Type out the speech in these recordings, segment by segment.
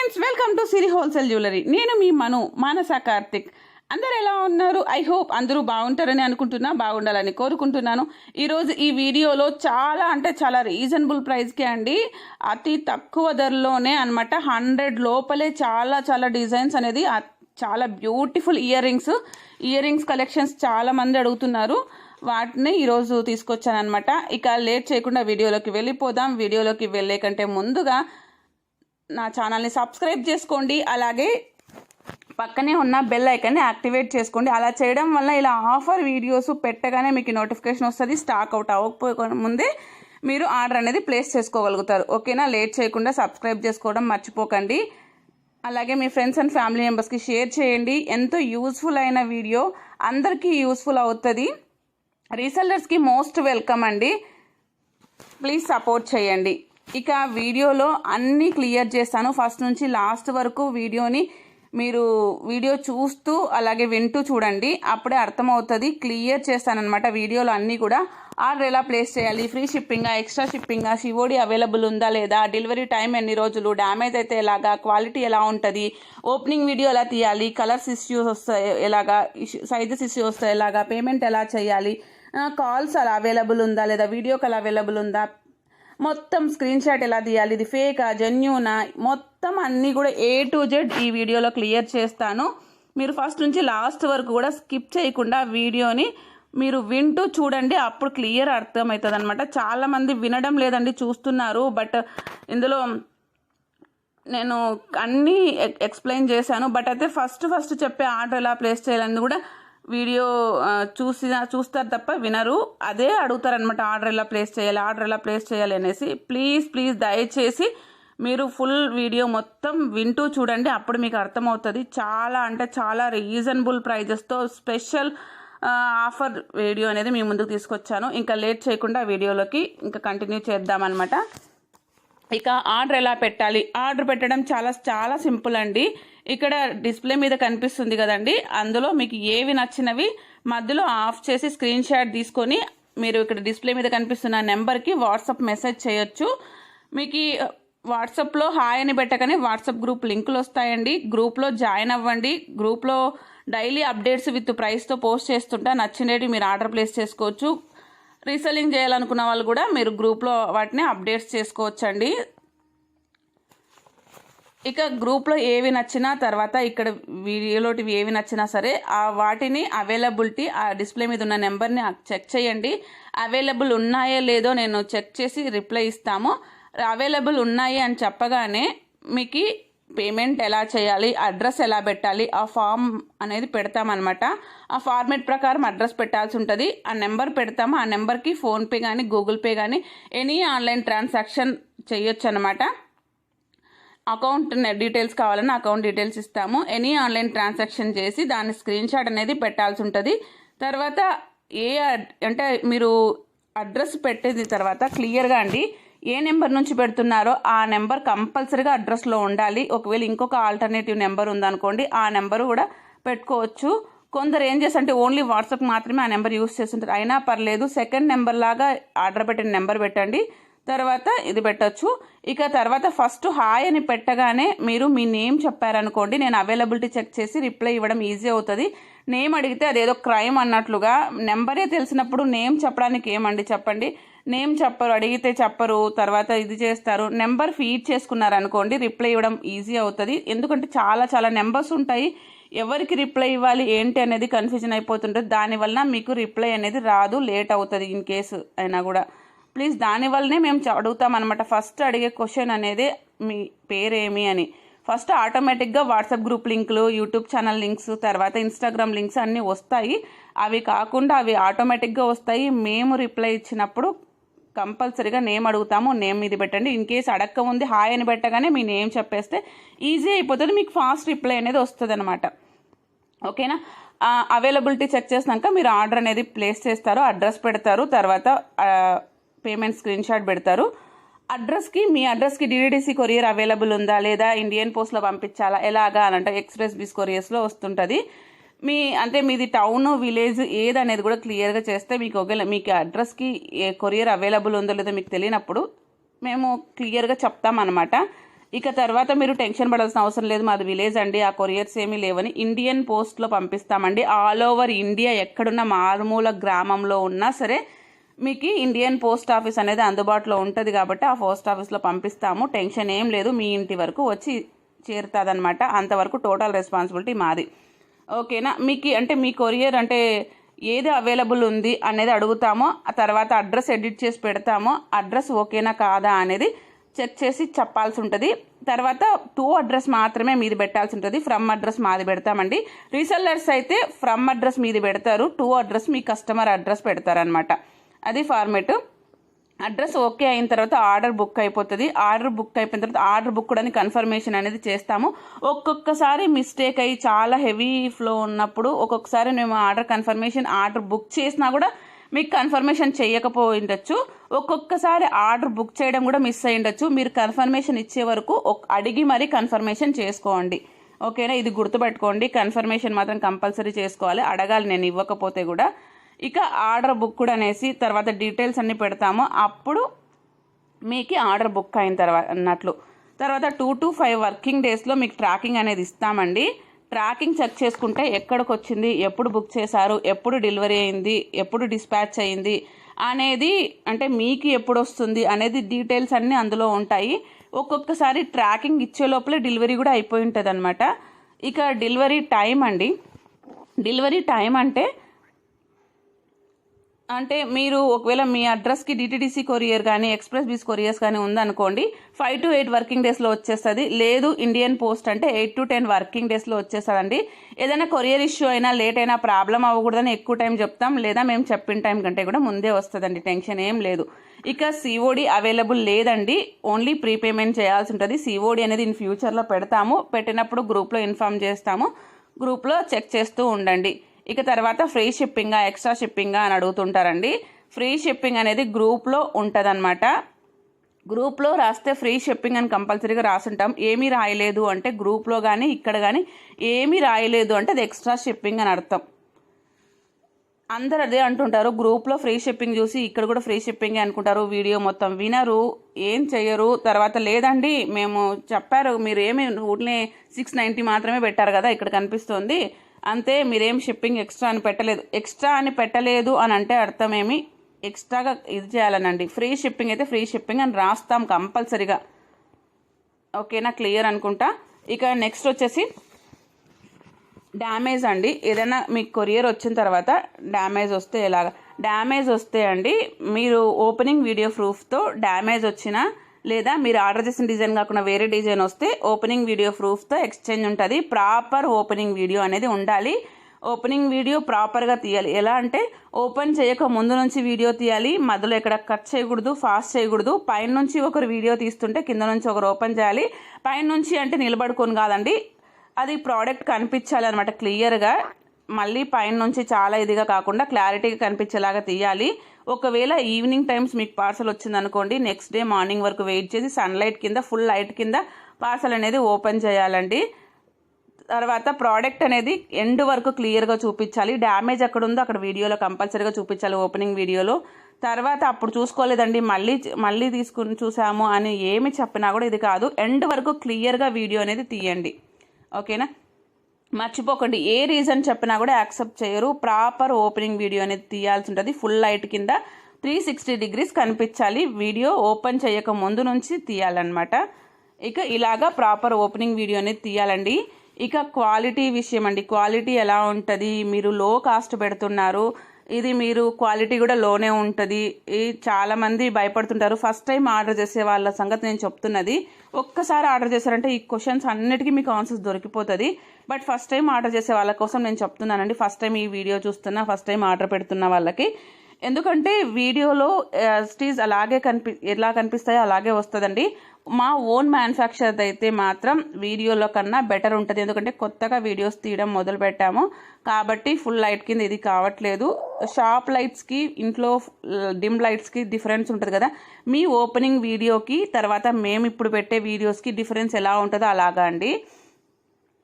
Friends, welcome to Siri wholesale jewellery. నేను మీ మానస కార్తిక్. అందరు ఎలా ఉన్నారు? ఐ హోప్ అందరూ బాగుంటారని అనుకుంటున్నా, బాగుండాలని కోరుకుంటున్నాను. ఈరోజు ఈ వీడియోలో చాలా రీజనబుల్ ప్రైస్కే అండి, అతి తక్కువ ధరలోనే అనమాట. 100 లోపలే చాలా డిజైన్స్ అనేది, చాలా బ్యూటిఫుల్ ఇయర్ రింగ్స్ కలెక్షన్స్ చాలా మంది అడుగుతున్నారు. వాటిని ఈరోజు తీసుకొచ్చాను అనమాట. ఇక లేట్ చేయకుండా వీడియోలోకి వెళ్ళిపోదాం. వీడియోలోకి వెళ్ళే కంటే ముందుగా నా ఛానల్ని సబ్స్క్రైబ్ చేసుకోండి, అలాగే పక్కనే ఉన్న బెల్ ఐకాన్ని యాక్టివేట్ చేసుకోండి. అలా చేయడం వల్ల ఇలా ఆఫర్ వీడియోస్ పెట్టగానే మీకు నోటిఫికేషన్ వస్తుంది. స్టాక్ అవుట్ అవ్వకపోయే ముందే మీరు ఆర్డర్ అనేది ప్లేస్ చేసుకోగలుగుతారు. ఓకేనా? లేట్ చేయకుండా సబ్స్క్రైబ్ చేసుకోవడం మర్చిపోకండి. అలాగే మీ ఫ్రెండ్స్ అండ్ ఫ్యామిలీ మెంబర్స్కి షేర్ చేయండి. ఎంతో యూస్ఫుల్ అయిన వీడియో, అందరికీ యూస్ఫుల్ అవుతుంది. రీసెల్లర్స్కి మోస్ట్ వెల్కమ్ అండి. ప్లీజ్ సపోర్ట్ చేయండి. ఇక వీడియోలో అన్నీ క్లియర్ చేస్తాను. ఫస్ట్ నుంచి లాస్ట్ వరకు వీడియోని మీరు వీడియో చూస్తూ అలాగే వింటూ చూడండి, అప్పుడే అర్థమవుతుంది. క్లియర్ చేస్తానన్నమాట వీడియోలో అన్నీ కూడా. ఆర్డర్ ఎలా ప్లేస్ చేయాలి, ఫ్రీ షిప్పింగా, ఎక్స్ట్రా షిప్పింగా, సిఓడి అవైలబుల్ ఉందా లేదా, డెలివరీ టైం ఎన్ని రోజులు, డ్యామేజ్ అయితే ఎలాగా, క్వాలిటీ ఎలా ఉంటుంది, ఓపెనింగ్ వీడియో ఎలా తీయాలి, కలర్స్ ఇష్యూస్ వస్తాయి ఎలాగా, సైజెస్ ఇష్యూస్ వస్తాయి ఎలాగా, పేమెంట్ ఎలా చేయాలి, కాల్స్ అలా అవైలబుల్ ఉందా లేదా, వీడియో కాల్ అవైలబుల్ ఉందా, మొత్తం స్క్రీన్ షాట్ ఎలా తీయాలి, ఇది ఫేకా జెన్యూనా, మొత్తం అన్నీ కూడా A to Z ఈ వీడియోలో క్లియర్ చేస్తాను. మీరు ఫస్ట్ నుంచి లాస్ట్ వరకు కూడా స్కిప్ చేయకుండా వీడియోని మీరు వింటూ చూడండి, అప్పుడు క్లియర్ అర్థమవుతుంది అనమాట. చాలామంది వినడం లేదండి, చూస్తున్నారు. బట్ ఇందులో నేను అన్నీ ఎక్స్ప్లెయిన్ చేశాను. బట్ అయితే ఫస్ట్ చెప్పే ఆర్డర్ ఎలా ప్లేస్ చేయాలని కూడా వీడియో చూస్తారు తప్ప వినరు. అదే అడుగుతారనమాట, ఆర్డర్ ఎలా ప్లేస్ చేయాలి అనేసి. ప్లీజ్ దయచేసి మీరు ఫుల్ వీడియో మొత్తం వింటూ చూడండి, అప్పుడు మీకు అర్థమవుతుంది. చాలా రీజనబుల్ ప్రైజెస్తో స్పెషల్ ఆఫర్ వీడియో అనేది మీ ముందుకు తీసుకొచ్చాను. ఇంకా లేట్ చేయకుండా వీడియోలోకి ఇంకా కంటిన్యూ చేద్దామన్నమాట. ఇక ఆర్డర్ ఎలా పెట్టాలి, ఆర్డర్ పెట్టడం చాలా సింపుల్ అండి. ఇక్కడ డిస్ప్లే మీద కనిపిస్తుంది కదండి, అందులో మీకు ఏవి నచ్చినవి మధ్యలో ఆఫ్ చేసి స్క్రీన్ షాట్ తీసుకొని మీరు ఇక్కడ డిస్ప్లే మీద కనిపిస్తున్న నెంబర్కి వాట్సాప్ మెసేజ్ చేయొచ్చు. మీకు వాట్సాప్లో హాయ్ అని పెట్టగానే వాట్సాప్ గ్రూప్ లింకులు వస్తాయండి. గ్రూప్లో జాయిన్ అవ్వండి. గ్రూప్లో డైలీ అప్డేట్స్ విత్ ప్రైస్తో పోస్ట్ చేస్తుంటా, నచ్చినవి మీరు ఆర్డర్ ప్లేస్ చేసుకోవచ్చు. రీసెల్లింగ్ చేయాలనుకున్న వాళ్ళు కూడా మీరు గ్రూప్లో వాటిని అప్డేట్స్ చేసుకోవచ్చండి. ఇక గ్రూప్లో ఏవి నచ్చినా, తర్వాత ఇక్కడ వీడియోలోటివి ఏవి నచ్చినా సరే ఆ వాటిని అవైలబిలిటీ ఆ డిస్ప్లే మీద ఉన్న నెంబర్ని చెక్ చేయండి. అవైలబుల్ ఉన్నాయో లేదో నేను చెక్ చేసి రిప్లై ఇస్తాము. అవైలబుల్ ఉన్నాయి అని చెప్పగానే మీకు పేమెంట్ ఎలా చేయాలి, అడ్రస్ ఎలా పెట్టాలి, ఆ ఫామ్ అనేది పెడతామన్నమాట. ఆ ఫార్మేట్ ప్రకారం అడ్రస్ పెట్టాల్సి ఉంటుంది. ఆ నెంబర్ పెడతాము. ఆ నెంబర్కి ఫోన్పే కానీ గూగుల్ పే కానీ ఎనీ ఆన్లైన్ ట్రాన్సాక్షన్ చేయొచ్చు అనమాట. అకౌంట్ డీటెయిల్స్ కావాలన్నా అకౌంట్ డీటెయిల్స్ ఇస్తాము. ఎనీ ఆన్లైన్ ట్రాన్సాక్షన్ చేసి దాని స్క్రీన్ షాట్ అనేది పెట్టాల్సి ఉంటుంది. తర్వాత అంటే మీరు అడ్రస్ పెట్టేది తర్వాత క్లియర్గా అండి ఏ నెంబర్ నుంచి పెడుతున్నారో ఆ నెంబర్ కంపల్సరీగా అడ్రస్లో ఉండాలి. ఒకవేళ ఇంకొక ఆల్టర్నేటివ్ నెంబర్ ఉందనుకోండి, ఆ నెంబరు కూడా పెట్టుకోవచ్చు. కొందరు ఏం చేస్తారంటే ఓన్లీ వాట్సాప్ మాత్రమే ఆ నెంబర్ యూస్ చేస్తుంటారు. అయినా పర్లేదు, సెకండ్ నెంబర్ లాగా ఆర్డర్ పెట్టిన నెంబర్ పెట్టండి, తర్వాత ఇది పెట్టచ్చు. ఇక తర్వాత ఫస్ట్ హాయ్ అని పెట్టగానే మీరు మీ నేమ్ చెప్పారనుకోండి, నేను అవైలబిలిటీ చెక్ చేసి రిప్లై ఇవ్వడం ఈజీ అవుతుంది. నేమ్ అడిగితే అదేదో క్రైమ్ అన్నట్లుగా, నెంబరే తెలిసినప్పుడు నేమ్ చెప్పడానికి ఏమండి చెప్పండి. నేమ్ చెప్పరు, అడిగితే చెప్పరు, తర్వాత ఇది చేస్తారు. నెంబర్ ఫీడ్ చేసుకున్నారనుకోండి రిప్లై ఇవ్వడం ఈజీ అవుతుంది. ఎందుకంటే చాలా నెంబర్స్ ఉంటాయి, ఎవరికి రిప్లై ఇవ్వాలి ఏంటి అనేది కన్ఫ్యూజన్ అయిపోతుంటుంది. దానివల్ల మీకు రిప్లై అనేది రాదు, లేట్ అవుతుంది ఇన్ కేసు అయినా కూడా. ప్లీజ్ దానివల్లనే మేము అడుగుతామన్నమాట. ఫస్ట్ అడిగే క్వశ్చన్ అనేది మీ పేరేమి అని. ఫస్ట్ ఆటోమేటిక్గా వాట్సాప్ గ్రూప్ లింకులు, యూట్యూబ్ ఛానల్ లింక్స్, తర్వాత ఇన్స్టాగ్రామ్ లింక్స్ అన్నీ వస్తాయి. అవి కాకుండా అవి ఆటోమేటిక్గా వస్తాయి. మేము రిప్లై ఇచ్చినప్పుడు కంపల్సరీగా నేమ్ అడుగుతాము, నేమ్ ఇది పెట్టండి. ఇన్ కేసు అడక్క ఉంది హాయ్ అని పెట్టగానే మీ నేమ్ చెప్పేస్తే ఈజీ అయిపోతుంది, మీకు ఫాస్ట్ రిప్లై అనేది వస్తుంది అనమాట. ఓకేనా? అవైలబిలిటీ చెక్ చేసినాక మీరు ఆర్డర్ అనేది ప్లేస్ చేస్తారు, అడ్రస్ పెడతారు, తర్వాత పేమెంట్ స్క్రీన్ షాట్ పెడతారు. మీ అడ్రస్కి DDDC కొరియర్ అవైలబుల్ ఉందా లేదా, ఇండియన్ పోస్ట్లో పంపించాలా ఎలాగా అని అంటే ఎక్స్ప్రెస్ బిస్ కొరియర్స్లో వస్తుంటుంది. మీది టౌన్ విలేజ్ ఏది అనేది కూడా క్లియర్గా చేస్తే మీకు ఒకవేళ మీకు అడ్రస్కి కొరియర్ అవైలబుల్ ఉందో లేదో మీకు తెలియనప్పుడు మేము క్లియర్గా చెప్తామన్నమాట. ఇక తర్వాత మీరు టెన్షన్ పడాల్సిన అవసరం లేదు, మాది విలేజ్ అండి, ఆ కొరియర్స్ ఏమీ లేవని. ఇండియన్ పోస్ట్లో పంపిస్తామండి. ఆల్ ఓవర్ ఇండియా ఎక్కడున్న మారుమూల గ్రామంలో ఉన్నా సరే మీకు ఇండియన్ పోస్ట్ ఆఫీస్ అనేది అందుబాటులో ఉంటుంది కాబట్టి ఆ పోస్ట్ ఆఫీస్లో పంపిస్తాము. టెన్షన్ ఏం లేదు, మీ ఇంటి వరకు వచ్చి చేరుతుంది అనమాట. అంతవరకు టోటల్ రెస్పాన్సిబిలిటీ మాది. ఓకేనా? మీకు అంటే మీ కొరియర్ అంటే ఏది అవైలబుల్ ఉంది అనేది అడుగుతామో, ఆ తర్వాత అడ్రస్ ఎడిట్ చేసి పెడతామో, అడ్రస్ ఓకేనా కాదా అనేది చెక్ చేసి చెప్పాల్సి ఉంటుంది. తర్వాత 2 అడ్రస్ మాత్రమే మీది పెట్టాల్సి ఉంటుంది. ఫ్రమ్ అడ్రస్ మాది పెడతామండి. రీసెల్లర్స్ అయితే ఫ్రమ్ అడ్రస్ మీది పెడతారు, 2 అడ్రస్ మీ కస్టమర్ అడ్రస్ పెడతారనమాట. అది ఫార్మేట్. అడ్రస్ ఓకే అయిన తర్వాత ఆర్డర్ బుక్ అయిపోతుంది. ఆర్డర్ బుక్ అయిపోయిన తర్వాత ఆర్డర్ బుక్ కూడా కన్ఫర్మేషన్ అనేది చేస్తాము. ఒక్కొక్కసారి మిస్టేక్ అయ్యి చాలా హెవీ ఫ్లో ఉన్నప్పుడు ఒక్కొక్కసారి మేము ఆర్డర్ బుక్ చేసినా కూడా మీకు కన్ఫర్మేషన్ చేయకపోయిండొచ్చు. ఒక్కొక్కసారి ఆర్డర్ బుక్ చేయడం కూడా మిస్ అయ్యిండొచ్చు. మీరు కన్ఫర్మేషన్ ఇచ్చే వరకు అడిగి మరీ కన్ఫర్మేషన్ చేసుకోండి. ఓకేనా? ఇది గుర్తుపెట్టుకోండి. కన్ఫర్మేషన్ మాత్రం కంపల్సరీ చేసుకోవాలి, అడగాలి నేను ఇవ్వకపోతే కూడా. ఇక ఆర్డర్ బుక్ కూడా అనేసి తర్వాత డీటెయిల్స్ అన్నీ పెడతాము. అప్పుడు మీకు ఆర్డర్ బుక్ అయిన తర్వాత అన్నట్లు. తర్వాత 2 to 5 వర్కింగ్ డేస్లో మీకు ట్రాకింగ్ అనేది ఇస్తామండి. ట్రాకింగ్ చెక్ చేసుకుంటే ఎక్కడికి వచ్చింది, ఎప్పుడు బుక్ చేశారు, ఎప్పుడు డెలివరీ అయింది, ఎప్పుడు డిస్పాచ్ అయింది అనేది, అంటే మీకు ఎప్పుడు వస్తుంది అనేది డీటెయిల్స్ అన్నీ అందులో ఉంటాయి. ఒక్కొక్కసారి ట్రాకింగ్ ఇచ్చే లోపలే డెలివరీ కూడా అయిపోయి ఉంటుంది అనమాట. ఇక డెలివరీ టైం అండి. డెలివరీ టైం అంటే మీరు ఒకవేళ మీ అడ్రస్కి డిటిడిసి కొరియర్ కానీ ఎక్స్ప్రెస్ బీస్ కొరియర్స్ కానీ ఉందనుకోండి, 5 to 8 వర్కింగ్ డేస్లో వచ్చేస్తుంది. లేదు ఇండియన్ పోస్ట్ అంటే 8 to 10 వర్కింగ్ డేస్లో వచ్చేస్తుందండి. ఏదైనా కొరియర్ ఇష్యూ అయినా లేట్ అయినా ప్రాబ్లం అవ్వకూడదని ఎక్కువ టైం చెప్తాం, లేదా మేము చెప్పిన టైం కంటే కూడా ముందే వస్తుందండి. టెన్షన్ ఏం లేదు. ఇక సిఓడి అవైలబుల్ లేదండి, ఓన్లీ ప్రీపేమెంట్ చేయాల్సి ఉంటుంది. సిఓడి అనేది ఇన్ ఫ్యూచర్లో పెడతాము, పెట్టినప్పుడు గ్రూప్లో ఇన్ఫామ్ చేస్తాము, గ్రూప్లో చెక్ చేస్తూ ఉండండి. ఇక తర్వాత ఫ్రీ షిప్పింగా ఎక్స్ట్రా షిప్పింగా అని అడుగుతుంటారండి. ఫ్రీ షిప్పింగ్ అనేది గ్రూప్లో ఉంటుంది అనమాట. గ్రూప్లో రాస్తే ఫ్రీ షిప్పింగ్ అని కంపల్సరీగా రాసుంటాం. ఏమీ రాయలేదు అంటే గ్రూప్లో కానీ ఇక్కడ కానీ ఏమీ రాయలేదు అంటే అది ఎక్స్ట్రా షిప్పింగ్ అని అర్థం. అందరు అదే అంటుంటారు, గ్రూప్లో ఫ్రీ షిప్పింగ్ చూసి ఇక్కడ కూడా ఫ్రీ షిప్పింగే అనుకుంటారు. వీడియో మొత్తం వినరు, ఏం చెయ్యరు. తర్వాత లేదండి మేము చెప్పారు, మీరు ఏమి ఊట్లే 690 మాత్రమే పెట్టారు కదా ఇక్కడ కనిపిస్తుంది, అంతే, మీరేం షిప్పింగ్ ఎక్స్ట్రా అని పెట్టలేదు అని అంటే అర్థమేమి ఎక్స్ట్రాగా ఇది చేయాలనండి. ఫ్రీ షిప్పింగ్ అయితే ఫ్రీ షిప్పింగ్ అని రాస్తాం కంపల్సరీగా. ఓకేనా? క్లియర్ అనుకుంటా. ఇక నెక్స్ట్ వచ్చేసి డ్యామేజ్ అండి. ఏదైనా మీకు కొరియర్ వచ్చిన తర్వాత డ్యామేజ్ వస్తే ఎలాగా? డ్యామేజ్ వస్తే అండి మీరు ఓపెనింగ్ వీడియో ప్రూఫ్తో డ్యామేజ్ వచ్చినా, లేదా మీరు ఆర్డర్ చేసిన డిజైన్ కాకుండా వేరే డిజైన్ వస్తే ఓపెనింగ్ వీడియో ప్రూఫ్తో ఎక్స్చేంజ్ ఉంటుంది. ప్రాపర్ ఓపెనింగ్ వీడియో అనేది ఉండాలి. ఓపెనింగ్ వీడియో ప్రాపర్గా తీయాలి. ఎలా అంటే ఓపెన్ చేయక ముందు నుంచి వీడియో తీయాలి, మధ్యలో ఎక్కడ కట్ చేయకూడదు, ఫాస్ట్ చేయకూడదు. పైన నుంచి ఒకరు వీడియో తీస్తుంటే కింద నుంచి ఒకరు ఓపెన్ చేయాలి. పైన నుంచి అంటే నిలబడుకొని కాదండి, అది ప్రోడక్ట్ కనిపించాలి అనమాట క్లియర్గా. మళ్ళీ పైన నుంచి చాలా ఇదిగా కాకుండా క్లారిటీగా కనిపించేలాగా తీయాలి. ఒకవేళ ఈవినింగ్ టైమ్స్ మీకు పార్సల్ వచ్చిందనుకోండి, నెక్స్ట్ డే మార్నింగ్ వరకు వెయిట్ చేసి సన్లైట్ కింద ఫుల్ లైట్ కింద పార్సల్ అనేది ఓపెన్ చేయాలండి. తర్వాత ప్రోడక్ట్ అనేది ఎండ్ వరకు క్లియర్గా చూపించాలి. డ్యామేజ్ ఎక్కడ ఉందో అక్కడ వీడియోలో కంపల్సరీగా చూపించాలి, ఓపెనింగ్ వీడియోలో. తర్వాత అప్పుడు చూసుకోలేదండి మళ్ళీ తీసుకుని చూసాము అని ఏమి చెప్పినా కూడా ఇది కాదు, ఎండ్ వరకు క్లియర్గా వీడియో అనేది తీయండి. ఓకేనా? మర్చిపోకండి, ఏ రీజన్ చెప్పినా కూడా యాక్సెప్ట్ చేయరు. ప్రాపర్ ఓపెనింగ్ వీడియో అనేది తీయాల్సి ఉంటుంది. ఫుల్ లైట్ కింద 360 degrees కనిపించాలి. వీడియో ఓపెన్ చేయక ముందు నుంచి తీయాలన్నమాట. ఇక ఇలాగా ప్రాపర్ ఓపెనింగ్ వీడియో అనేది తీయాలండి. ఇక క్వాలిటీ విషయం అండి. క్వాలిటీ ఎలా ఉంటుంది? మీరు లో కాస్ట్ పెడుతున్నారు, ఇది మీరు క్వాలిటీ కూడా లోనే ఉంటుంది. చాలామంది భయపడుతుంటారు. ఫస్ట్ టైం ఆర్డర్ చేసే వాళ్ళ సంగతి నేను చెప్తున్నది. ఒక్కసారి ఆర్డర్ చేశారంటే ఈ క్వశ్చన్స్ అన్నిటికీ మీకు ఆన్సర్స్ దొరికిపోతుంది. బట్ ఫస్ట్ టైం ఆర్డర్ చేసే వాళ్ళ కోసం నేను చెప్తున్నానండి. ఫస్ట్ టైం ఈ వీడియో చూస్తున్నా, ఫస్ట్ టైం ఆర్డర్ పెడుతున్న వాళ్ళకి. ఎందుకంటే వీడియోలో స్టీజ్ అలాగే ఎలా కనిపిస్తాయో అలాగే వస్తుందండి. మా ఓన్ మ్యానుఫ్యాక్చర్ అయితే మాత్రం వీడియోలో కన్నా బెటర్ ఉంటుంది. ఎందుకంటే కొత్తగా వీడియోస్ తీయడం మొదలు పెట్టాము కాబట్టి ఫుల్ లైట్ కింద ఇది కావట్లేదు. షాప్ లైట్స్కి ఇంట్లో డిమ్ లైట్స్కి డిఫరెన్స్ ఉంటుంది కదా. మీ ఓపెనింగ్ వీడియోకి తర్వాత మేము ఇప్పుడు పెట్టే వీడియోస్కి డిఫరెన్స్ ఎలా ఉంటుందో అలాగా అండి.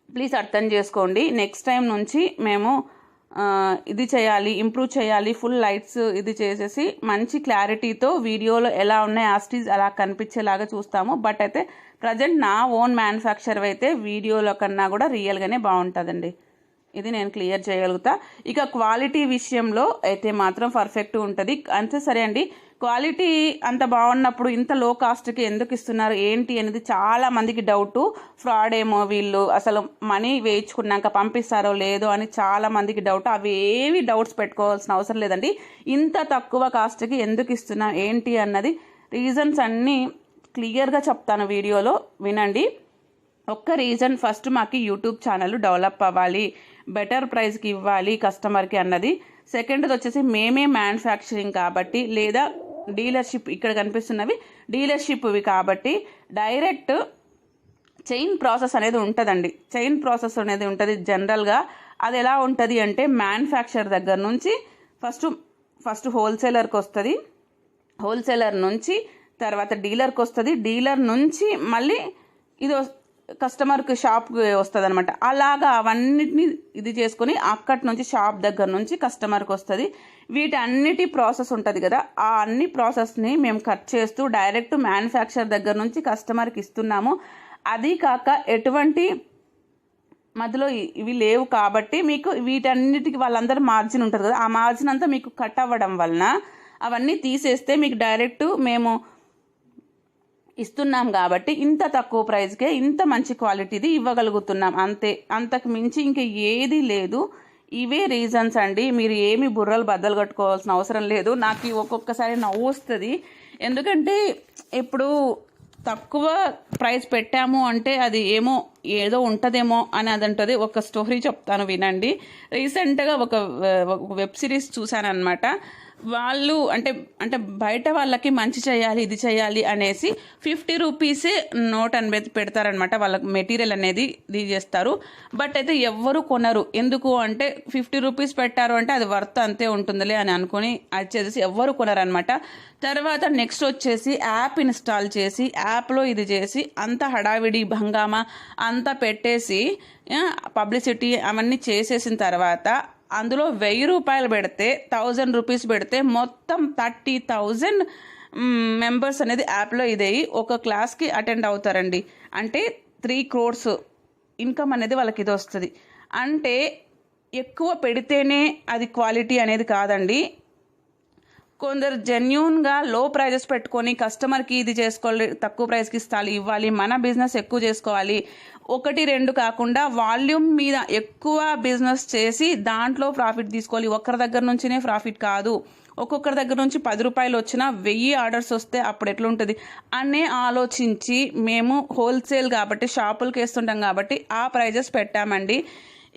ప్లీజ్ అర్థం చేసుకోండి. నెక్స్ట్ టైం నుంచి మేము ఇది చేయాలి, ఇంప్రూవ్ చేయాలి, ఫుల్ లైట్స్ ఇది చేసేసి మంచి క్లారిటీతో వీడియోలో ఎలా ఉన్నాయి యాస్టీజ్ అలా కనిపించేలాగా చూస్తాము. బట్ అయితే ప్రజెంట్ నా ఓన్ మ్యానుఫ్యాక్చర్ అయితే వీడియోలో కన్నా కూడా రియల్గానే బాగుంటుందండి. ఇది నేను క్లియర్ చేయగలుగుతా. ఇక క్వాలిటీ విషయంలో అయితే మాత్రం పర్ఫెక్ట్ ఉంటుంది. అంతే సరే అండి, క్వాలిటీ అంత బాగున్నప్పుడు ఇంత లో కాస్ట్కి ఎందుకు ఇస్తున్నారు ఏంటి అనేది చాలా మందికి డౌటు. ఫ్రాడ్ ఏమో వీళ్ళు, అసలు మనీ వేయించుకున్నాక పంపిస్తారో లేదో అని చాలా మందికి డౌట్. అవి ఏవి డౌట్స్ పెట్టుకోవాల్సిన అవసరం లేదండి. ఇంత తక్కువ కాస్ట్కి ఎందుకు ఇస్తున్నా ఏంటి అన్నది రీజన్స్ అన్నీ క్లియర్గా చెప్తాను వీడియోలో, వినండి. ఒక్క రీజన్, ఫస్ట్ మాకు యూట్యూబ్ ఛానల్ డెవలప్ అవ్వాలి, బెటర్ ప్రైస్కి ఇవ్వాలి కస్టమర్కి అన్నది. సెకండ్ది వచ్చేసి మేమే మ్యానుఫ్యాక్చరింగ్ కాబట్టి, లేదా డీలర్షిప్, ఇక్కడ కనిపిస్తున్నవి డీలర్షిప్వి కాబట్టి డైరెక్ట్ చైన్ ప్రాసెస్ అనేది ఉంటుందండి. చైన్ ప్రాసెస్ అనేది ఉంటుంది జనరల్గా. అది ఎలా ఉంటుంది అంటే మ్యానుఫ్యాక్చర్ దగ్గర నుంచి ఫస్ట్ హోల్సేలర్కి వస్తుంది, హోల్సేలర్ నుంచి తర్వాత డీలర్కి వస్తుంది, డీలర్ నుంచి మళ్ళీ ఇది కస్టమర్కి షాప్కి వస్తుంది అనమాట. అలాగా అవన్నిటిని ఇది చేసుకొని అక్కడి నుంచి షాప్ దగ్గర నుంచి కస్టమర్కి వస్తుంది. వీటన్నిటి ప్రాసెస్ ఉంటుంది కదా, ఆ అన్ని ప్రాసెస్ని మేము కట్ చేస్తూ డైరెక్ట్ మ్యానుఫ్యాక్చర్ దగ్గర నుంచి కస్టమర్కి ఇస్తున్నాము. అది కాక ఎటువంటి మధ్యలో ఇవి లేవు కాబట్టి మీకు వీటన్నిటికి వాళ్ళందరూ మార్జిన్ ఉంటుంది కదా, ఆ మార్జిన్ అంతా మీకు కట్ అవ్వడం వలన అవన్నీ తీసేస్తే మీకు డైరెక్ట్ మేము ఇస్తున్నాం కాబట్టి ఇంత తక్కువ ప్రైస్కే ఇంత మంచి క్వాలిటీది ఇవ్వగలుగుతున్నాం. అంతే, అంతకు మించి ఇంక ఏది లేదు. ఇవే రీజన్స్ అండి. మీరు ఏమి బుర్రలు బద్దలు కట్టుకోవాల్సిన అవసరం లేదు. నాకు ఒక్కొక్కసారి నవ్వు వస్తుంది, ఎందుకంటే ఇప్పుడు తక్కువ ప్రైస్ పెట్టాము అంటే అది ఏదో ఉంటుందేమో అని అది ఉంటుంది. ఒక స్టోరీ చెప్తాను వినండి. రీసెంట్గా ఒక వెబ్ సిరీస్ చూశాను అనమాట. వాళ్ళు అంటే బయట వాళ్ళకి మంచి చేయాలి, ఇది చేయాలి అనేసి 50 రూపీసే నోట్ అని పెడతారనమాట. వాళ్ళకి మెటీరియల్ అనేది ఇది చేస్తారు. బట్ అయితే ఎవ్వరు కొనరు. ఎందుకు అంటే 50 రూపీస్ పెట్టారు అంటే అది వర్త్ అంతే ఉంటుందిలే అని అనుకుని అది చేసేసి ఎవ్వరు కొనరనమాట. తర్వాత నెక్స్ట్ వచ్చేసి యాప్ ఇన్స్టాల్ చేసి యాప్లో ఇది చేసి అంత హడావిడి హంగామా అంతా పెట్టేసి పబ్లిసిటీ అవన్నీ చేసేసిన తర్వాత అందులో 1000 రూపాయలు పెడితే 1000 రూపీస్ పెడితే మొత్తం 30,000 మెంబర్స్ అనేది యాప్లో ఇదయ్యి ఒక క్లాస్కి అటెండ్ అవుతారండి. అంటే 3 crores ఇన్కమ్ అనేది వాళ్ళకి ఇది వస్తుంది. అంటే ఎక్కువ పెడితేనే అది క్వాలిటీ అనేది కాదండి. కొందరు జెన్యూన్గా లో ప్రైజెస్ పెట్టుకొని కస్టమర్కి ఇది చేసుకోవాలి, తక్కువ ప్రైస్కి ఇవ్వాలి, మన బిజినెస్ ఎక్కువ చేసుకోవాలి, 1-2 కాకుండా వాల్యూమ్ మీద ఎక్కువ బిజినెస్ చేసి దాంట్లో ప్రాఫిట్ తీసుకోవాలి. ఒక్కరి దగ్గర నుంచినే ప్రాఫిట్ కాదు, ఒక్కొక్కరి దగ్గర నుంచి 10 రూపాయలు వచ్చినా 1000 ఆర్డర్స్ వస్తే అప్పుడు ఎట్లుంటుంది అనే ఆలోచించి మేము హోల్సేల్ కాబట్టి షాపులకి వేస్తుంటాం కాబట్టి ఆ ప్రైజెస్ పెట్టామండి.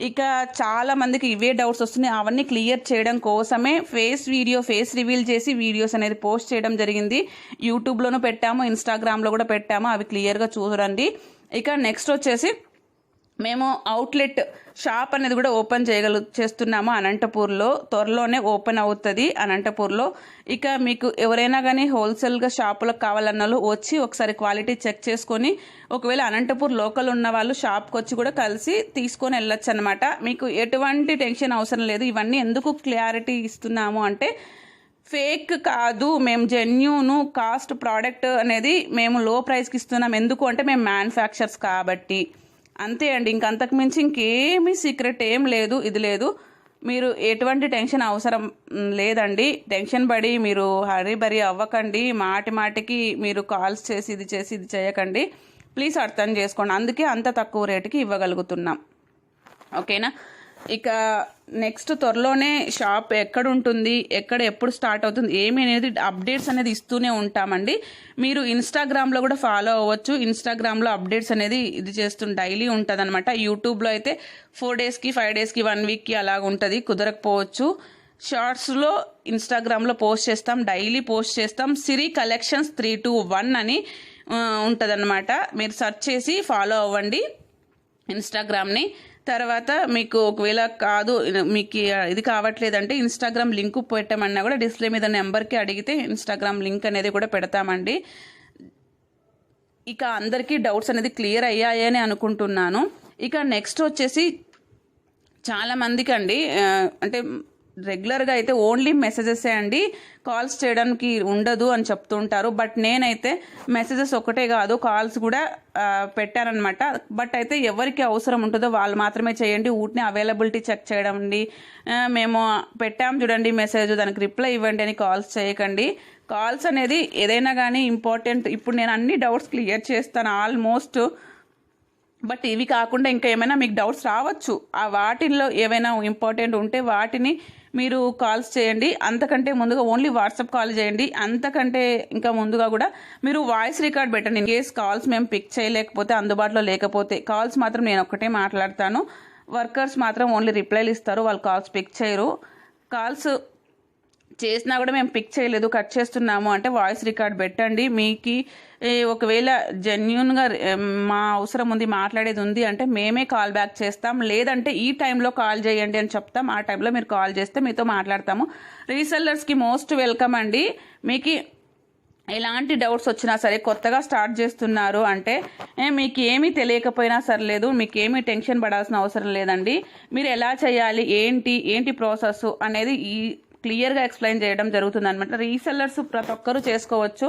ఇక చాలా మందికి ఇవే డౌట్స్ వస్తున్నాయి. అవన్నీ క్లియర్ చేయడం కోసమే ఫేస్ రివీల్ చేసి వీడియోస్ అనేది పోస్ట్ చేయడం జరిగింది. యూట్యూబ్లోనూ పెట్టాము, ఇన్స్టాగ్రామ్లో కూడా పెట్టాము. అవి క్లియర్గా చూడండి. ఇక నెక్స్ట్ వచ్చేసి మేము అవుట్లెట్ షాప్ అనేది కూడా ఓపెన్ చేస్తున్నాము అనంతపూర్లో. త్వరలోనే ఓపెన్ అవుతుంది అనంతపూర్లో. ఇక మీకు ఎవరైనా కానీ హోల్సేల్గా షాపులకు కావాలన్న వచ్చి ఒకసారి క్వాలిటీ చెక్ చేసుకొని, ఒకవేళ అనంతపూర్ లోకల్ ఉన్న వాళ్ళు షాప్కి వచ్చి కూడా కలిసి తీసుకొని వెళ్ళొచ్చు అనమాట. మీకు ఎటువంటి టెన్షన్ అవసరం లేదు. ఇవన్నీ ఎందుకు క్లారిటీ ఇస్తున్నాము అంటే ఫేక్ కాదు, మేము జెన్యూను కాస్ట్ ప్రోడక్ట్ అనేది మేము లో ప్రైస్కి ఇస్తున్నాం. ఎందుకు అంటే మేము మ్యానుఫ్యాక్చర్స్ కాబట్టి, అంతే అండి. ఇంకంతకు మించి ఇంకేమీ సీక్రెట్ ఏం లేదు, ఇది లేదు. మీరు ఎటువంటి టెన్షన్ అవసరం లేదండి. టెన్షన్ పడి మీరు హరీబరీ అవ్వకండి. మాటికి మీరు కాల్స్ చేసి ఇది చేయకండి. ప్లీజ్ అర్థం చేసుకోండి. అందుకే అంత తక్కువ రేటుకి ఇవ్వగలుగుతున్నాం. ఓకేనా? ఇక నెక్స్ట్ త్వరలోనే షాప్ ఎక్కడ ఉంటుంది, ఎప్పుడు స్టార్ట్ అవుతుంది, ఏమి అనేది అప్డేట్స్ అనేది ఇస్తూనే ఉంటామండి. మీరు ఇన్స్టాగ్రామ్లో కూడా ఫాలో అవ్వచ్చు. ఇన్స్టాగ్రామ్లో అప్డేట్స్ అనేది ఇది డైలీ ఉంటుంది అనమాట. యూట్యూబ్లో అయితే 4 daysకి 5 daysకి 1 weekకి అలాగ ఉంటుంది, కుదరకపోవచ్చు. షార్ట్స్లో ఇన్స్టాగ్రామ్లో పోస్ట్ చేస్తాం, డైలీ పోస్ట్ చేస్తాం. సిరి కలెక్షన్స్ 321 అని ఉంటుందన్నమాట. మీరు సెర్చ్ చేసి ఫాలో అవ్వండి ఇన్స్టాగ్రామ్ని. తర్వాత మీకు ఒకవేళ కాదు మీకు ఇది కావట్లేదంటే ఇన్స్టాగ్రామ్ లింక్ పెట్టామన్నా కూడా డిస్ప్లే మీద నెంబర్కి అడిగితే ఇన్స్టాగ్రామ్ లింక్ అనేది కూడా పెడతామండి. ఇక అందరికీ డౌట్స్ అనేది క్లియర్ అయ్యాయని అనుకుంటున్నాను. ఇక నెక్స్ట్ వచ్చేసి చాలామందికి అండి అంటే రెగ్యులర్గా అయితే ఓన్లీ మెసేజెసే అండి, కాల్స్ చేయడానికి ఉండదు అని చెప్తుంటారు. బట్ నేనైతే మెసేజెస్ ఒకటే కాదు కాల్స్ కూడా పెట్టానమాట. బట్ అయితే ఎవరికి అవసరం ఉంటుందో వాళ్ళు మాత్రమే చేయండి. ఊటిని అవైలబిలిటీ చెక్ చేయడం అండి, మేము పెట్టాం చూడండి మెసేజ్ దానికి రిప్లై ఇవ్వండి అని కాల్స్ చేయకండి. కాల్స్ అనేది ఏదైనా కానీ ఇంపార్టెంట్. ఇప్పుడు నేను అన్ని డౌట్స్ క్లియర్ చేస్తాను ఆల్మోస్ట్. బట్ ఇవి కాకుండా ఇంకా ఏమైనా మీకు డౌట్స్ రావచ్చు, ఆ వాటిల్లో ఏవైనా ఇంపార్టెంట్ ఉంటే వాటిని మీరు కాల్స్ చేయండి. అంతకంటే ముందుగా ఓన్లీ వాట్సాప్ కాల్ చేయండి. అంతకంటే ఇంకా ముందుగా కూడా మీరు వాయిస్ రికార్డ్ పెట్టండి. ఇన్ కేస్ కాల్స్ మేము పిక్ చేయలేకపోతే, అందుబాటులో లేకపోతే. కాల్స్ మాత్రం నేను ఒక్కటే మాట్లాడతాను. వర్కర్స్ మాత్రం ఓన్లీ రిప్లైలు ఇస్తారు, వాళ్ళు కాల్స్ పిక్ చేయరు. కాల్స్ చేసినా కూడా మేము పిక్ చేయలేదు, కట్ చేస్తున్నాము అంటే వాయిస్ రికార్డ్ పెట్టండి. మీకు ఒకవేళ జెన్యున్గా మా అవసరం ఉంది, మాట్లాడేది ఉంది అంటే మేమే కాల్ బ్యాక్ చేస్తాం. లేదంటే ఈ టైంలో కాల్ చేయండి అని చెప్తాం, ఆ టైంలో మీరు కాల్ చేస్తే మీతో మాట్లాడతాము. రీసెల్లర్స్కి మోస్ట్ వెల్కమ్ అండి. మీకు ఎలాంటి డౌట్స్ వచ్చినా సరే, కొత్తగా స్టార్ట్ చేస్తున్నారు అంటే మీకు ఏమీ తెలియకపోయినా సర్లేదు, మీకు ఏమీ టెన్షన్ పడాల్సిన అవసరం లేదండి. మీరు ఎలా చేయాలి, ఏంటి ప్రాసెస్ అనేది క్లియర్గా ఎక్స్ప్లెయిన్ చేయడం జరుగుతుంది అనమాట. రీసెల్లర్స్ ప్రతి ఒక్కరూ చేసుకోవచ్చు.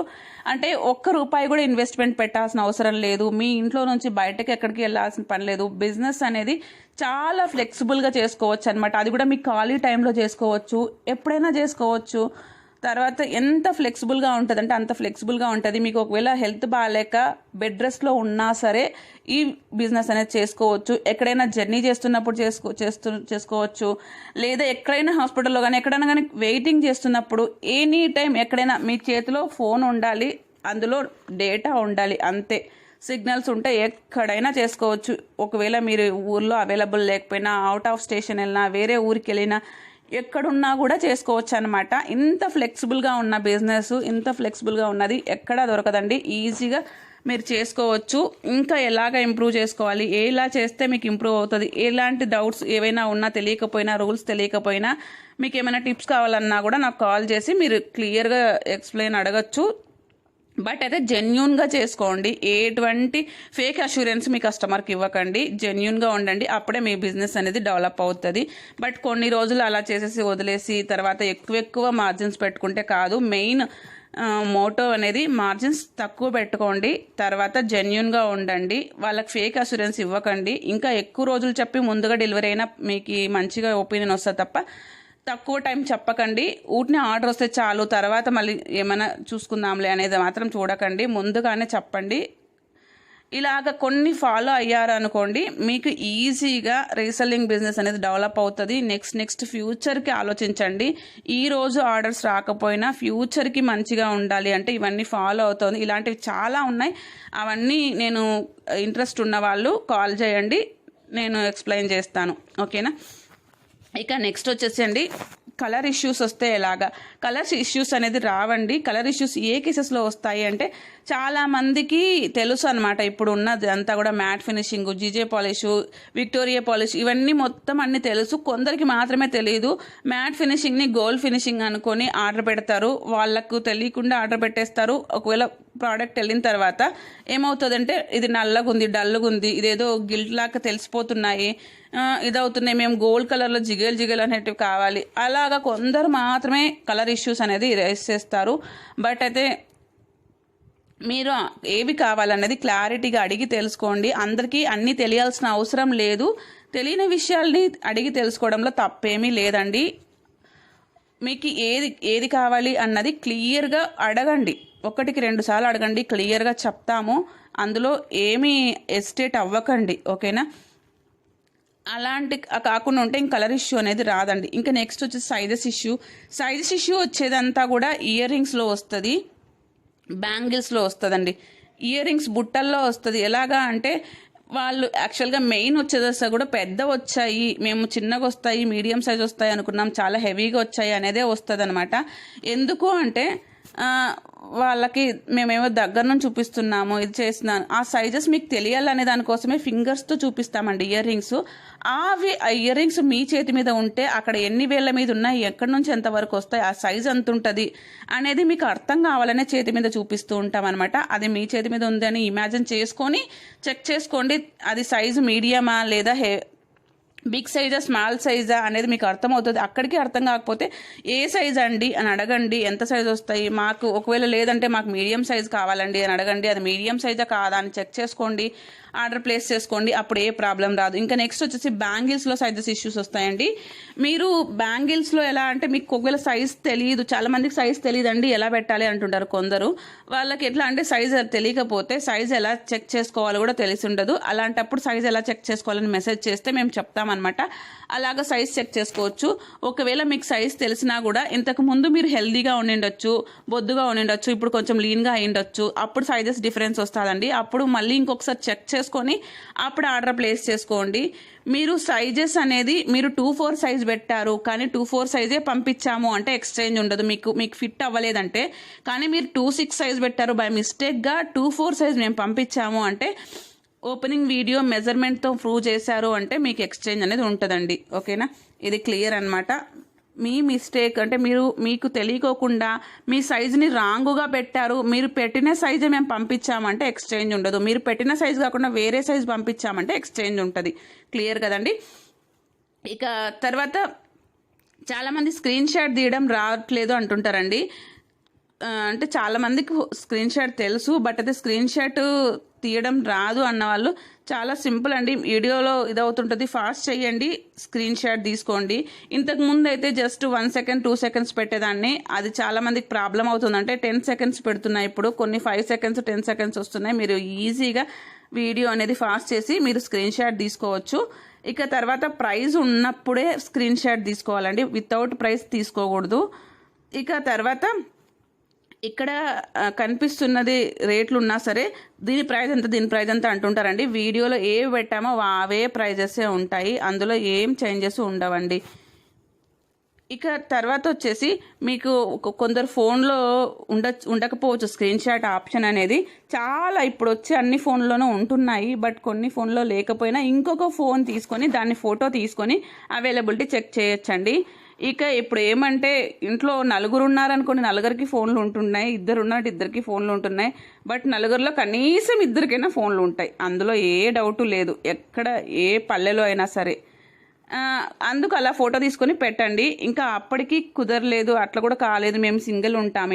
అంటే ₹1 కూడా ఇన్వెస్ట్మెంట్ పెట్టాల్సిన అవసరం లేదు. మీ ఇంట్లో నుంచి బయటకు ఎక్కడికి వెళ్ళాల్సిన పని లేదు. బిజినెస్ అనేది చాలా ఫ్లెక్సిబుల్గా చేసుకోవచ్చు అనమాట. అది కూడా మీకు ఖాళీ టైంలో చేసుకోవచ్చు, ఎప్పుడైనా చేసుకోవచ్చు. తర్వాత ఎంత ఫ్లెక్సిబుల్గా ఉంటుంది అంటే అంత ఫ్లెక్సిబుల్గా ఉంటుంది. మీకు ఒకవేళ హెల్త్ బాగాలేక బెడ్ రెస్ట్లో ఉన్నా సరే ఈ బిజినెస్ అనేది చేసుకోవచ్చు. ఎక్కడైనా జర్నీ చేస్తున్నప్పుడు చేసుకోవచ్చు. లేదా ఎక్కడైనా హాస్పిటల్లో కానీ ఎక్కడైనా కానీ వెయిటింగ్ చేస్తున్నప్పుడు ఎనీ టైం ఎక్కడైనా మీ చేతిలో ఫోన్ ఉండాలి, అందులో డేటా ఉండాలి, అంతే. సిగ్నల్స్ ఉంటే ఎక్కడైనా చేసుకోవచ్చు. ఒకవేళ మీరు ఊర్లో అవైలబుల్ లేకపోయినా, అవుట్ ఆఫ్ స్టేషన్ వెళ్ళినా, వేరే ఊరికి వెళ్ళినా, ఎక్కడున్నా కూడా చేసుకోవచ్చు అనమాట. ఇంత ఫ్లెక్సిబుల్గా ఉన్న బిజినెస్, ఇంత ఫ్లెక్సిబుల్గా ఉన్నది ఎక్కడా దొరకదండి. ఈజీగా మీరు చేసుకోవచ్చు. ఇంకా ఎలాగ ఇంప్రూవ్ చేసుకోవాలి, ఎలా చేస్తే మీకు ఇంప్రూవ్ అవుతుంది, ఎలాంటి డౌట్స్ ఏవైనా ఉన్నా, తెలియకపోయినా, రూల్స్ తెలియకపోయినా, మీకు ఏమైనా టిప్స్ కావాలన్నా కూడా నాకు కాల్ చేసి మీరు క్లియర్గా ఎక్స్ప్లెయిన్ అడగచ్చు. బట్ అయితే జెన్యూన్గా చేసుకోండి. ఎటువంటి ఫేక్ అష్యూరెన్స్ మీ కస్టమర్కి ఇవ్వకండి. జెన్యూన్గా ఉండండి, అప్పుడే మీ బిజినెస్ అనేది డెవలప్ అవుతుంది. బట్ కొన్ని రోజులు అలా చేసేసి వదిలేసి తర్వాత ఎక్కువ మార్జిన్స్ పెట్టుకుంటే కాదు. మెయిన్ మోటో అనేది మార్జిన్స్ తక్కువ పెట్టుకోండి, తర్వాత జెన్యూన్గా ఉండండి, వాళ్ళకి ఫేక్ అష్యూరెన్స్ ఇవ్వకండి. ఇంకా ఎక్కువ రోజులు చెప్పి ముందుగా డెలివరీ అయినా మీకు మంచిగా ఒపీనియన్ వస్తుంది తప్ప తక్కువ టైం చెప్పకండి. ఊటిని ఆర్డర్ వస్తే చాలు, తర్వాత మళ్ళీ ఏమైనా చూసుకుందాంలే అనేది మాత్రం చూడకండి, ముందుగానే చెప్పండి. ఇలాగ కొన్ని ఫాలో అయ్యారనుకోండి, మీకు ఈజీగా రీసెల్లింగ్ బిజినెస్ అనేది డెవలప్ అవుతుంది. నెక్స్ట్ ఫ్యూచర్కి ఆలోచించండి. ఈరోజు ఆర్డర్స్ రాకపోయినా ఫ్యూచర్కి మంచిగా ఉండాలి అంటే ఇవన్నీ ఫాలో అవుతుంది. ఇలాంటివి చాలా ఉన్నాయి. అవన్నీ నేను ఇంట్రెస్ట్ ఉన్న వాళ్ళు కాల్ చేయండి, నేను ఎక్స్ప్లెయిన్ చేస్తాను. ఓకేనా? ఇక నెక్స్ట్ వచ్చేసండి, కలర్ ఇష్యూస్ వస్తే ఎలాగా. కలర్స్ ఇష్యూస్ అనేది రావండి. కలర్ ఇష్యూస్ ఏ కేసెస్లో వస్తాయి అంటే చాలామందికి తెలుసు అనమాట. ఇప్పుడు ఉన్నది అంతా కూడా matte finishing, GJ polish, Victoria polish, ఇవన్నీ మొత్తం అన్నీ తెలుసు. కొందరికి మాత్రమే తెలియదు. మ్యాట్ ఫినిషింగ్ని గోల్డ్ ఫినిషింగ్ అనుకొని ఆర్డర్ పెడతారు. వాళ్ళకు తెలియకుండా ఆర్డర్ పెట్టేస్తారు. ఒకవేళ ప్రోడక్ట్ వెళ్ళిన తర్వాత ఏమవుతుందంటే ఇది నల్లగా ఉంది, డల్గా ఉంది, ఇదేదో గిల్ట్ లాగా తెలిసిపోతున్నాయి, ఇదవుతున్నాయి, మేము గోల్డ్ కలర్లో జిగేల్ అనేటివి కావాలి. అలాగా కొందరు మాత్రమే కలర్ ఇష్యూస్ అనేది రైజ్ చేస్తారు. బట్ అయితే మీరు ఏవి కావాలనేది క్లారిటీగా అడిగి తెలుసుకోండి. అందరికీ అన్నీ తెలియాల్సిన అవసరం లేదు. తెలియని విషయాల్ని అడిగి తెలుసుకోవడంలో తప్పేమీ లేదండి. మీకు ఏది కావాలి అన్నది క్లియర్గా అడగండి. 1-2 సార్లు అడగండి, క్లియర్గా చెప్తాము. అందులో ఏమీ ఎస్టేట్ అవ్వకండి. ఓకేనా? అలాంటి కాకుండా ఉంటే ఇంక కలర్ ఇష్యూ అనేది రాదండి. ఇంకా నెక్స్ట్ వచ్చేసి సైజెస్ ఇష్యూ వచ్చేదంతా కూడా ఇయర్ రింగ్స్లో వస్తుంది, బ్యాంగిల్స్లో వస్తుందండి. ఇయర్ రింగ్స్ బుట్టల్లో వస్తుంది. ఎలాగా అంటే వాళ్ళు యాక్చువల్గా మెయిన్ వచ్చేదస్తా కూడా పెద్ద వచ్చాయి, మేము చిన్నగా వస్తాయి, మీడియం సైజ్ వస్తాయి అనుకున్నాం, చాలా హెవీగా వచ్చాయి అనేదే వస్తుంది అనమాట. ఎందుకు అంటే వాళ్ళకి మేమేమో దగ్గర నుంచి చూపిస్తున్నాము, ఇది చేస్తున్నాను, ఆ సైజెస్ మీకు తెలియాలనే దానికోసమే ఫింగర్స్తో చూపిస్తామండి ఇయర్ రింగ్స్. అవి ఆ ఇయర్ రింగ్స్ మీ చేతి మీద ఉంటే అక్కడ ఎన్ని వేళ్ళ మీద ఉన్నాయి, ఎక్కడి నుంచి ఎంతవరకు వస్తాయి, ఆ సైజ్ ఎంత ఉంటుంది అనేది మీకు అర్థం కావాలనే చేతి మీద చూపిస్తూ ఉంటాం అనమాట. అది మీ చేతి మీద ఉందని ఇమాజిన్ చేసుకొని చెక్ చేసుకోండి, అది సైజు మీడియమా లేదా బిగ్ సైజా స్మాల్ సైజా అనేది మీకు అర్థమవుతుంది. అక్కడికి అర్థం కాకపోతే ఏ సైజ్ అండి అని అడగండి, ఎంత సైజ్ వస్తాయి మాకు, ఒకవేళ లేదంటే మాకు మీడియం సైజ్ కావాలండి అని అడగండి. అది మీడియం సైజా కాదా అని చెక్ చేసుకోండి, ఆర్డర్ ప్లేస్ చేసుకోండి, అప్పుడు ఏ ప్రాబ్లం రాదు. ఇంకా నెక్స్ట్ వచ్చేసి బ్యాంగిల్స్లో సైజెస్ ఇష్యూస్ వస్తాయండి. మీరు బ్యాంగిల్స్లో ఎలా అంటే మీకు ఒకవేళ సైజ్ తెలియదు, చాలామందికి సైజ్ తెలియదండి ఎలా పెట్టాలి అంటుంటారు కొందరు. వాళ్ళకి ఎట్లా అంటే సైజ్ తెలియకపోతే సైజ్ ఎలా చెక్ చేసుకోవాలో కూడా తెలిసి ఉండదు. అలాంటప్పుడు సైజ్ ఎలా చెక్ చేసుకోవాలని మెసేజ్ చేస్తే మేము చెప్తామన్నమాట. అలాగ సైజ్ చెక్ చేసుకోవచ్చు. ఒకవేళ మీకు సైజ్ తెలిసినా కూడా ఇంతకు ముందు మీరు హెల్దీగా ఉండిండొచ్చు, బొద్దుగా ఉండిండొచ్చు, ఇప్పుడు కొంచెం లీన్గా అయ్యిండొచ్చు, అప్పుడు సైజెస్ డిఫరెన్స్ వస్తుందండి. అప్పుడు మళ్ళీ ఇంకొకసారి చెక్ చేసుకొని అప్పుడు ఆర్డర్ ప్లేస్ చేసుకోండి. మీరు సైజెస్ అనేది మీరు 2-4 సైజ్ పెట్టారు కానీ 2-4 సైజే పంపించాము అంటే ఎక్స్చేంజ్ ఉండదు. మీకు ఫిట్ అవ్వలేదంటే, కానీ మీరు 2-6 సైజ్ పెట్టారు బై మిస్టేక్గా 2-4 సైజ్ మేము పంపించాము అంటే ఓపెనింగ్ వీడియో మెజర్మెంట్తో ప్రూవ్ చేశారు అంటే మీకు ఎక్స్చేంజ్ అనేది ఉంటుందండి. ఓకేనా, ఇది క్లియర్ అనమాట. మీ మిస్టేక్ అంటే మీకు తెలియకోకుండా మీ సైజుని రాంగుగా పెట్టారు, మీరు పెట్టిన సైజే మేము పంపించామంటే ఎక్స్చేంజ్ ఉండదు. మీరు పెట్టిన సైజు కాకుండా వేరే సైజు పంపించామంటే ఎక్స్చేంజ్ ఉంటుంది. క్లియర్ కదండి. ఇక తర్వాత చాలామంది స్క్రీన్ షాట్ తీయడం రావట్లేదు అంటుంటారండి. అంటే చాలామందికి స్క్రీన్ షాట్ తెలుసు, బట్ అయితే స్క్రీన్ షాట్ తీయడం రాదు అన్న వాళ్ళు చాలా సింపుల్ అండి. వీడియోలో ఇదవుతుంటుంది, ఫాస్ట్ చేయండి, స్క్రీన్ షాట్ తీసుకోండి. ఇంతకు ముందు అయితే జస్ట్ 1 సెకండ్ 2 సెకండ్స్ పెట్టేదాన్ని, అది చాలామందికి ప్రాబ్లం అవుతుంది. అంటే 10 సెకండ్స్ పెడుతున్నాయి, ఇప్పుడు కొన్ని 5 సెకండ్స్ 10 సెకండ్స్ వస్తున్నాయి. మీరు ఈజీగా వీడియో అనేది ఫాస్ట్ చేసి మీరు స్క్రీన్ షాట్ తీసుకోవచ్చు. ఇక తర్వాత ప్రైస్ ఉన్నప్పుడే స్క్రీన్ షాట్ తీసుకోవాలండి, వితౌట్ ప్రైస్ తీసుకోకూడదు. ఇక తర్వాత ఇక్కడ కనిపిస్తున్నది రేట్లు ఉన్నా సరే దీని ప్రైస్ ఎంత అంటుంటారండి. వీడియోలో ఏవి పెట్టామో అవే ప్రైజెసే ఉంటాయి, అందులో ఏం చేంజెస్ ఉండవండి. ఇక తర్వాత వచ్చేసి మీకు కొందరు ఫోన్లో ఉండకపోవచ్చు స్క్రీన్ షాట్ ఆప్షన్ అనేది. చాలా ఇప్పుడు వచ్చి అన్ని ఫోన్లోనూ ఉంటున్నాయి, బట్ కొన్ని ఫోన్లో లేకపోయినా ఇంకొక ఫోన్ తీసుకొని దాన్ని ఫోటో తీసుకొని అవైలబిలిటీ చెక్ చేయొచ్చండి. ఇక ఇప్పుడు ఏమంటే ఇంట్లో 4 ఉన్నారనుకోండి, 4కి ఫోన్లు ఉంటున్నాయి, 2 ఉన్నట్టు 2కి ఫోన్లు ఉంటున్నాయి, బట్ 4లో కనీసం 2కైనా ఫోన్లు ఉంటాయి, అందులో ఏ డౌటు లేదు, ఎక్కడ ఏ పల్లెలో అయినా సరే. అందుకు అలా ఫోటో తీసుకొని పెట్టండి. ఇంకా అప్పటికి కుదరలేదు, అట్లా కూడా కాలేదు, మేము సింగిల్ ఉంటాము,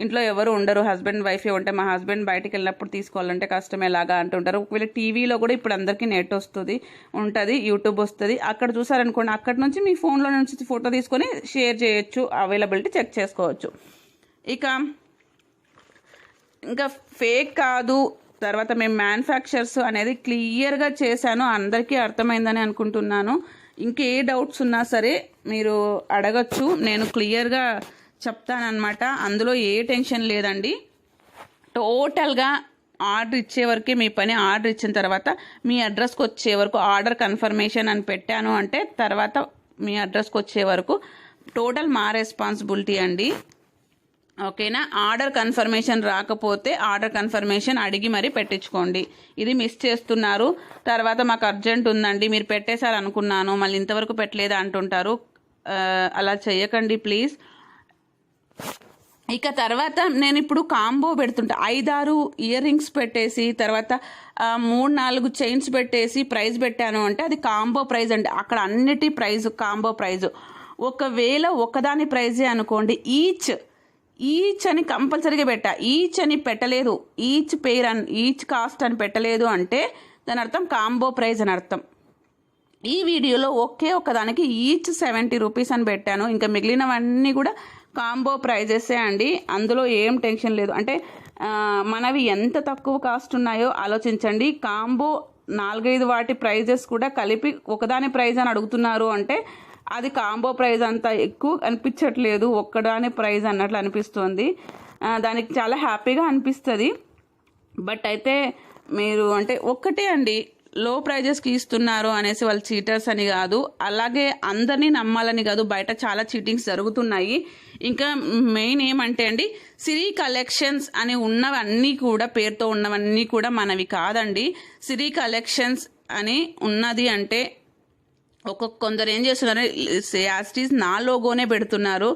ఇంట్లో ఎవరు ఉండరు, హస్బెండ్ వైఫే ఉంటే మా హస్బెండ్ బయటికి వెళ్ళినప్పుడు తీసుకోవాలంటే కష్టం ఎలాగా అంటుంటారు. ఒకవేళ టీవీలో కూడా ఇప్పుడు అందరికీ నెట్ ఉంటుంది, యూట్యూబ్ వస్తుంది, అక్కడ చూసారనుకోండి, అక్కడ నుంచి మీ ఫోన్లో నుంచి ఫోటో తీసుకొని షేర్ చేయొచ్చు, అవైలబిలిటీ చెక్ చేసుకోవచ్చు. ఇంకా ఫేక్ కాదు, తర్వాత మేము మ్యానుఫ్యాక్చర్స్ అనేది క్లియర్గా చేశాను, అందరికీ అర్థమైందని అనుకుంటున్నాను. ఇంకే డౌట్స్ ఉన్నా సరే మీరు అడగచ్చు, నేను క్లియర్గా చెప్తానన్నమాట, అందులో ఏ టెన్షన్ లేదండి. టోటల్గా ఆర్డర్ ఇచ్చే వరకే మీ పని. ఆర్డర్ ఇచ్చిన తర్వాత మీ అడ్రస్కి వచ్చే వరకు ఆర్డర్ కన్ఫర్మేషన్ అని పెట్టాను అంటే తర్వాత మీ అడ్రస్కి వచ్చే వరకు టోటల్ మా రెస్పాన్సిబిలిటీ అండి. ఓకేనా, ఆర్డర్ కన్ఫర్మేషన్ రాకపోతే ఆర్డర్ కన్ఫర్మేషన్ అడిగి మరీ పెట్టించుకోండి. ఇది మిస్ చేస్తున్నారు, తర్వాత మాకు అర్జెంట్ ఉందండి మీరు పెట్టేశారు అనుకున్నాను మళ్ళీ ఇంతవరకు పెట్టలేదా అంటుంటారు. అలా చేయకండి ప్లీజ్. ఇక తర్వాత నేను ఇప్పుడు కాంబో పెడుతుంటా, 5-6 ఇయర్ రింగ్స్ పెట్టేసి తర్వాత 3-4 చైన్స్ పెట్టేసి ప్రైస్ పెట్టాను అంటే అది కాంబో ప్రైజ్ అండి. అక్కడ అన్నిటి ప్రైజ్ కాంబో ప్రైజ్. ఒకవేళ ఒకదాని ప్రైజే అనుకోండి, ఈచ్ అని కంపల్సరీగా పెట్టా, ఈచ్ అని పెట్టలేదు, ఈచ్ కాస్ట్ అని పెట్టలేదు అంటే దాని అర్థం కాంబో ప్రైజ్ అని అర్థం. ఈ వీడియోలో ఒకదానికి ఈచ్ 70 రూపీస్ అని పెట్టాను, ఇంకా మిగిలినవన్నీ కూడా కాంబో ప్రైజెసే అండి, అందులో ఏం టెన్షన్ లేదు. అంటే మనవి ఎంత తక్కువ కాస్ట్ ఉన్నాయో ఆలోచించండి. కాంబో 4-5 వాటి ప్రైజెస్ కూడా కలిపి ఒకదాని ప్రైజ్ అని అడుగుతున్నారు అంటే అది కాంబో ప్రైజ్ అంత ఎక్కువ అనిపించట్లేదు, ఒక్కదాని ప్రైజ్ అన్నట్లు అనిపిస్తుంది. దానికి చాలా హ్యాపీగా అనిపిస్తుంది. బట్ అయితే మీరు అంటే ఒక్కటే అండి, లో ప్రైజెస్కి ఇస్తున్నారు అనేసి వాళ్ళు చీటర్స్ అని కాదు, అలాగే అందరినీ నమ్మాలని కాదు, బయట చాలా చీటింగ్స్ జరుగుతున్నాయి. ఇంకా మెయిన్ ఏమంటే అండి, సిరి కలెక్షన్స్ అని ఉన్నవన్నీ కూడా పేరుతో ఉన్నవన్నీ కూడా మనవి కాదండి. సిరి కలెక్షన్స్ అని ఉన్నది అంటే కొందరు ఏం చేస్తున్నారు, యాస్టీస్ నా లోగోనే పెడుతున్నారు,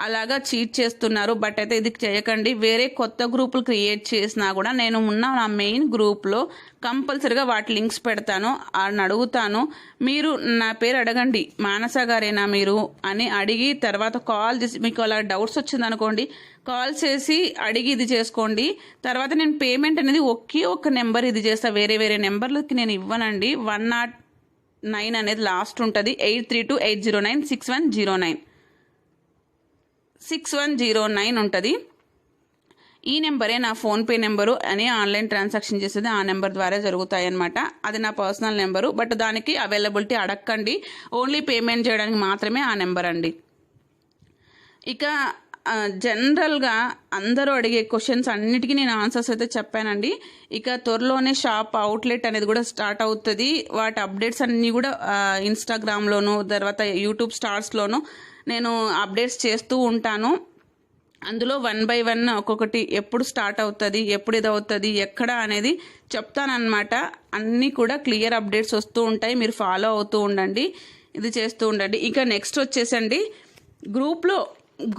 అలాగా చీట్ చేస్తున్నారు. బట్ అయితే ఇది చేయకండి. వేరే కొత్త గ్రూపులు క్రియేట్ చేసినా కూడా నేను ఉన్న నా మెయిన్ గ్రూప్లో కంపల్సరీగా వాటి లింక్స్ పెడతాను అని అడుగుతాను. మీరు నా పేరు అడగండి, మానస గారేనా మీరు అని అడిగి తర్వాత కాల్ చేసి, మీకు అలా డౌట్స్ వచ్చిందనుకోండి, కాల్ చేసి అడిగి ఇది చేసుకోండి. తర్వాత నేను పేమెంట్ అనేది ఒక్క నెంబర్ ఇది చేస్తా, వేరే వేరే నెంబర్లకి నేను ఇవ్వనండి. 109 అనేది లాస్ట్ ఉంటుంది, 8328096109 6109 ఉంటుంది. ఈ నెంబరే నా ఫోన్పే నెంబరు అని ఆన్లైన్ ట్రాన్సాక్షన్ చేసేది ఆ నెంబర్ ద్వారా జరుగుతాయి అన్నమాట. అది నా పర్సనల్ నెంబరు, బట్ దానికి అవైలబిలిటీ అడగండి, ఓన్లీ పేమెంట్ చేయడానికి మాత్రమే ఆ నెంబర్ అండి. ఇక జనరల్గా అందరూ అడిగే క్వశ్చన్స్ అన్నిటికీ నేను ఆన్సర్స్ అయితే చెప్పానండి. ఇక త్వరలోనే షాప్ అవుట్లెట్ అనేది కూడా స్టార్ట్ అవుతుంది. వాటి అప్డేట్స్ అన్నీ కూడా ఇన్స్టాగ్రామ్లోను తర్వాత యూట్యూబ్ స్టార్స్లోను నేను అప్డేట్స్ చేస్తూ ఉంటాను. అందులో 1 by 1 ఒక్కొక్కటి ఎప్పుడు స్టార్ట్ అవుతుంది, ఎప్పుడు ఇది అవుతుంది, ఎక్కడ అనేది చెప్తానన్నమాట. అన్నీ కూడా క్లియర్ అప్డేట్స్ వస్తూ ఉంటాయి, మీరు ఫాలో అవుతూ ఉండండి, ఇది చేస్తూ ఉండండి. ఇక నెక్స్ట్ వచ్చేసండి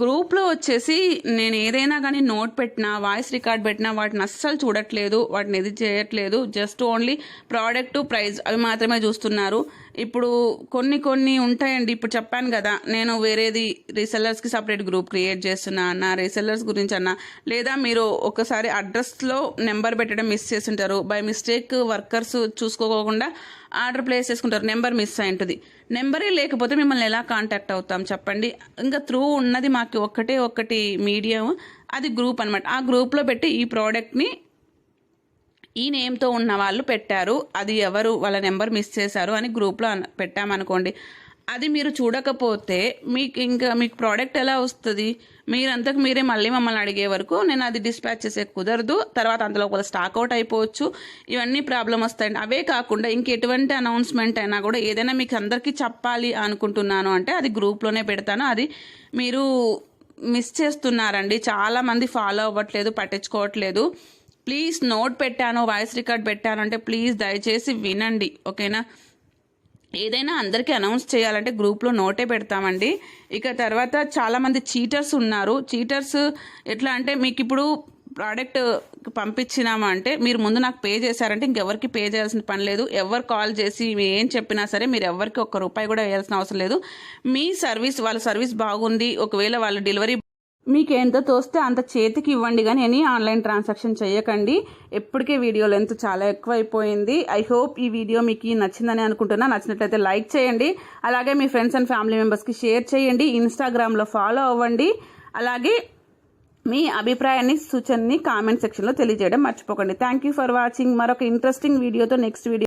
గ్రూప్లో వచ్చేసి నేను ఏదైనా కానీ నోట్ పెట్టినా, వాయిస్ రికార్డ్ పెట్టినా వాటిని అస్సలు చూడట్లేదు, వాటిని ఇది చేయట్లేదు. జస్ట్ ఓన్లీ ప్రోడక్ట్, ప్రైస్ అవి మాత్రమే చూస్తున్నారు. ఇప్పుడు కొన్ని ఉంటాయండి. ఇప్పుడు చెప్పాను కదా, నేను వేరేది రీసెల్లర్స్కి సపరేట్ గ్రూప్ క్రియేట్ చేస్తున్నా అన్న, రీసెల్లర్స్ గురించి అన్న, లేదా మీరు ఒకసారి అడ్రస్లో నెంబర్ పెట్టడం మిస్ చేస్తుంటారు, బై మిస్టేక్ వర్కర్స్ చూసుకోకుండా ఆర్డర్ ప్లేస్ చేసుకుంటారు, నెంబర్ మిస్ అయి ఉంటుంది. నెంబరే లేకపోతే మిమ్మల్ని ఎలా కాంటాక్ట్ అవుతాం చెప్పండి. ఇంకా త్రూ ఉన్నది మాకు ఒకటి మీడియం, అది గ్రూప్ అనమాట. ఆ గ్రూప్లో పెట్టి ఈ ప్రోడక్ట్ని ఈ నేమ్తో ఉన్న వాళ్ళు పెట్టారు, అది ఎవరు, వాళ్ళ నెంబర్ మిస్ చేశారు అని గ్రూప్లో పెట్టామనుకోండి, అది మీరు చూడకపోతే మీకు ప్రోడక్ట్ ఎలా వస్తుంది? మీరంతకు మీరే మళ్ళీ మమ్మల్ని అడిగే వరకు నేను అది డిస్పాచ్ చేసే కుదరదు. తర్వాత అందులో ఒక స్టాక్ అవుట్ అయిపోవచ్చు, ఇవన్నీ ప్రాబ్లం వస్తాయండి. అవే కాకుండా ఇంకెటువంటి అనౌన్స్మెంట్ అయినా కూడా ఏదైనా మీకు అందరికీ చెప్పాలి అనుకుంటున్నాను అంటే అది గ్రూప్లోనే పెడతాను. అది మీరు మిస్ చేస్తున్నారండి, చాలామంది ఫాలో అవ్వట్లేదు, పట్టించుకోవట్లేదు. ప్లీజ్ నోట్ పెట్టాను, వాయిస్ రికార్డ్ పెట్టాను అంటే ప్లీజ్ దయచేసి వినండి, ఓకేనా? ఏదైనా అందరికీ అనౌన్స్ చేయాలంటే గ్రూప్లో నోటే పెడతామండి. ఇక తర్వాత చాలామంది చీటర్స్ ఉన్నారు. చీటర్స్ ఎట్లా అంటే, మీకు ఇప్పుడు ప్రోడక్ట్ పంపించినామా అంటే మీరు ముందు నాకు పే చేశారంటే ఇంకెవరికి పే చేయాల్సిన పని లేదు. ఎవరు కాల్ చేసి ఏం చెప్పినా సరే మీరు ఎవరికి ₹1 కూడా వేయాల్సిన అవసరం లేదు. మీ సర్వీస్, వాళ్ళ సర్వీస్ బాగుంది, ఒకవేళ వాళ్ళ డెలివరీ మీకు ఎంత తోస్తే అంత చేతికి ఇవ్వండి, కానీ ఎనీ ఆన్లైన్ ట్రాన్సాక్షన్ చేయకండి. ఎప్పటికే వీడియో లెంత్ చాలా ఎక్కువ అయిపోయింది. ఐ హోప్ ఈ వీడియో మీకు నచ్చిందని అనుకుంటున్నా. నచ్చినట్లయితే లైక్ చేయండి, అలాగే మీ ఫ్రెండ్స్ అండ్ ఫ్యామిలీ మెంబర్స్కి షేర్ చేయండి, ఇన్స్టాగ్రామ్లో ఫాలో అవ్వండి. అలాగే మీ అభిప్రాయాన్ని, సూచనని కామెంట్ సెక్షన్లో తెలియజేయడం మర్చిపోకండి. Thank you for watching. మరొక ఇంట్రెస్టింగ్ వీడియోతో నెక్స్ట్ వీడియో